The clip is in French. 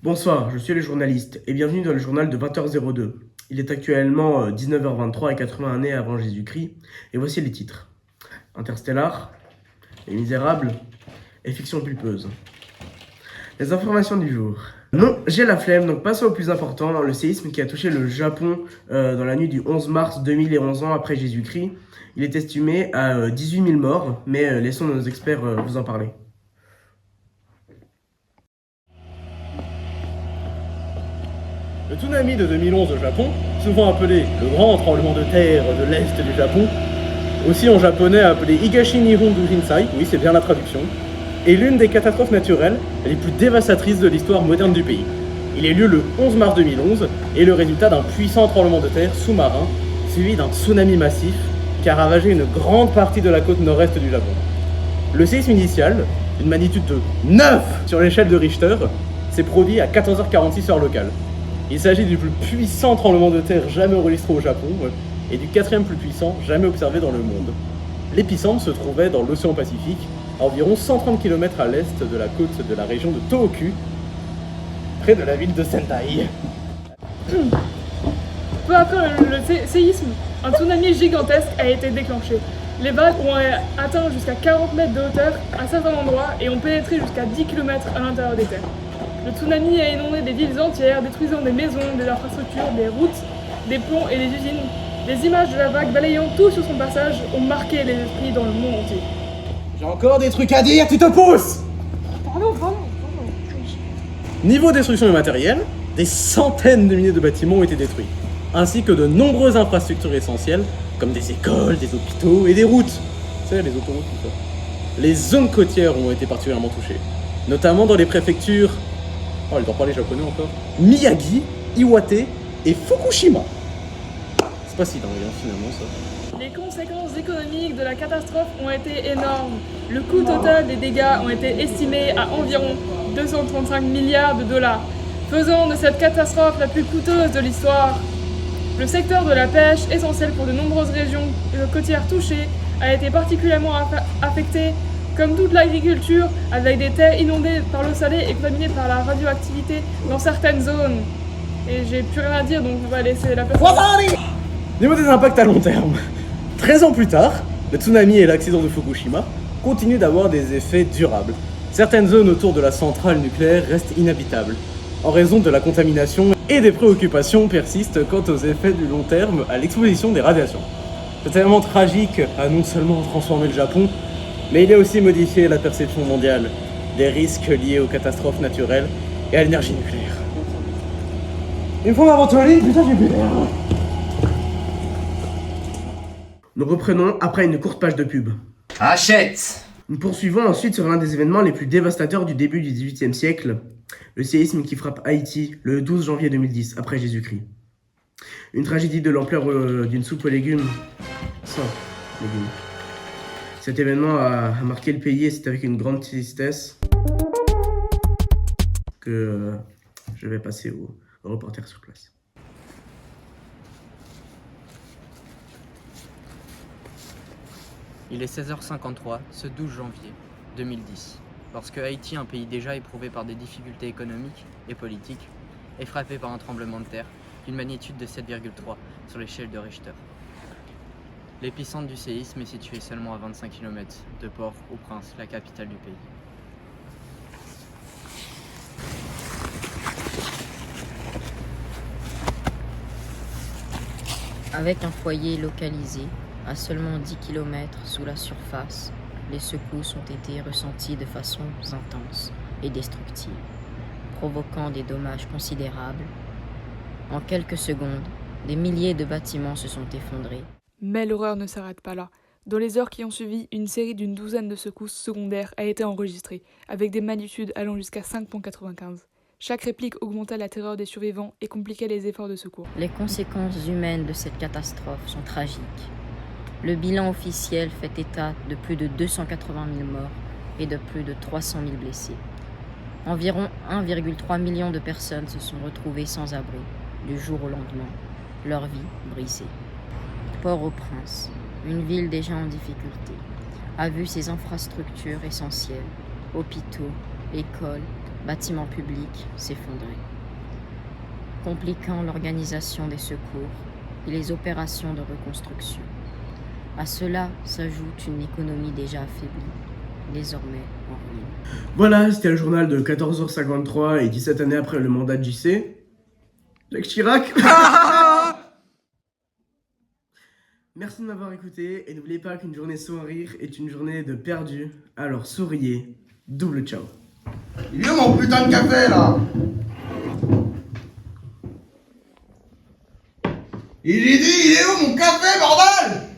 Bonsoir, je suis le journaliste et bienvenue dans le journal de 20h02. Il est actuellement 19h23 et 80 années avant Jésus-Christ et voici les titres. Interstellar, Les Misérables et Fiction pulpeuse. Les informations du jour. Non, j'ai la flemme, donc passons au plus important, le séisme qui a touché le Japon dans la nuit du 11 mars 2011 ans après Jésus-Christ. Il est estimé à 18 000 morts, mais laissons nos experts vous en parler. Le tsunami de 2011 au Japon, souvent appelé le grand tremblement de terre de l'Est du Japon, aussi en japonais appelé Higashi Nihon Jinsai, oui c'est bien la traduction, est l'une des catastrophes naturelles les plus dévastatrices de l'histoire moderne du pays. Il a eu lieu le 11 mars 2011 et le résultat d'un puissant tremblement de terre sous-marin, suivi d'un tsunami massif qui a ravagé une grande partie de la côte nord-est du Japon. Le séisme initial, d'une magnitude de 9 sur l'échelle de Richter, s'est produit à 14h46 heure locale. Il s'agit du plus puissant tremblement de terre jamais enregistré au Japon et du quatrième plus puissant jamais observé dans le monde. L'épicentre se trouvait dans l'océan Pacifique, à environ 130 km à l'est de la côte de la région de Tohoku, près de la ville de Sendai. Peu après le séisme, un tsunami gigantesque a été déclenché. Les vagues ont atteint jusqu'à 40 mètres de hauteur à certains endroits et ont pénétré jusqu'à 10 km à l'intérieur des terres. Le tsunami a inondé des villes entières, détruisant des maisons, des infrastructures, des routes, des ponts et des usines. Les images de la vague balayant tout sur son passage ont marqué les esprits dans le monde entier. J'ai encore des trucs à dire, tu te pousses! Pardon. Niveau destruction du matériel, des centaines de milliers de bâtiments ont été détruits, ainsi que de nombreuses infrastructures essentielles, comme des écoles, des hôpitaux et des routes. Vous savez, les autoroutes, tout ça. Les zones côtières ont été particulièrement touchées, notamment dans les préfectures, oh, elle doit parler japonais encore, Miyagi, Iwate et Fukushima. C'est pas si dingue, hein, finalement, ça. Les conséquences économiques de la catastrophe ont été énormes. Le coût total des dégâts ont été estimés à environ 235 milliards de dollars, faisant de cette catastrophe la plus coûteuse de l'histoire. Le secteur de la pêche, essentiel pour de nombreuses régions côtières touchées, a été particulièrement affecté, comme toute l'agriculture, avec des terres inondées par l'eau salée et contaminées par la radioactivité dans certaines zones. Et j'ai plus rien à dire, donc on va laisser la place. Niveau des impacts à long terme, 13 ans plus tard, le tsunami et l'accident de Fukushima continuent d'avoir des effets durables. Certaines zones autour de la centrale nucléaire restent inhabitables, en raison de la contamination et des préoccupations persistent quant aux effets du long terme à l'exposition des radiations. Cet événement tragique a non seulement transformé le Japon, mais il a aussi modifié la perception mondiale des risques liés aux catastrophes naturelles et à l'énergie nucléaire. Une fois m'aventurer, putain j'ai plus d'air. Nous reprenons après une courte page de pub. Achète! Nous poursuivons ensuite sur l'un des événements les plus dévastateurs du début du XVIIIe siècle, le séisme qui frappe Haïti le 12 janvier 2010, après Jésus-Christ. Une tragédie de l'ampleur d'une soupe aux légumes sans légumes. Cet événement a marqué le pays et c'est avec une grande tristesse que je vais passer au reporter sur place. Il est 16h53 ce 12 janvier 2010, lorsque Haïti, un pays déjà éprouvé par des difficultés économiques et politiques, est frappé par un tremblement de terre d'une magnitude de 7,3 sur l'échelle de Richter. L'épicentre du séisme est situé seulement à 25 km de Port-au-Prince, la capitale du pays. Avec un foyer localisé à seulement 10 km sous la surface, les secousses ont été ressenties de façon intense et destructive, provoquant des dommages considérables. En quelques secondes, des milliers de bâtiments se sont effondrés. Mais l'horreur ne s'arrête pas là. Dans les heures qui ont suivi, une série d'une douzaine de secousses secondaires a été enregistrée, avec des magnitudes allant jusqu'à 5,95. Chaque réplique augmentait la terreur des survivants et compliquait les efforts de secours. Les conséquences humaines de cette catastrophe sont tragiques. Le bilan officiel fait état de plus de 280 000 morts et de plus de 300 000 blessés. Environ 1,3 million de personnes se sont retrouvées sans abri du jour au lendemain, leur vie brisée. Port-au-Prince, une ville déjà en difficulté, a vu ses infrastructures essentielles, hôpitaux, écoles bâtiments publics s'effondraient, compliquant l'organisation des secours et les opérations de reconstruction. À cela s'ajoute une économie déjà affaiblie, désormais en ruine. Voilà, c'était le journal de 14h53 et 17 années après le mandat de JC. Jacques Chirac. Merci de m'avoir écouté et n'oubliez pas qu'une journée sans rire est une journée de perdu. Alors souriez, double ciao. Il est où mon putain de café là? Il est où mon café, bordel?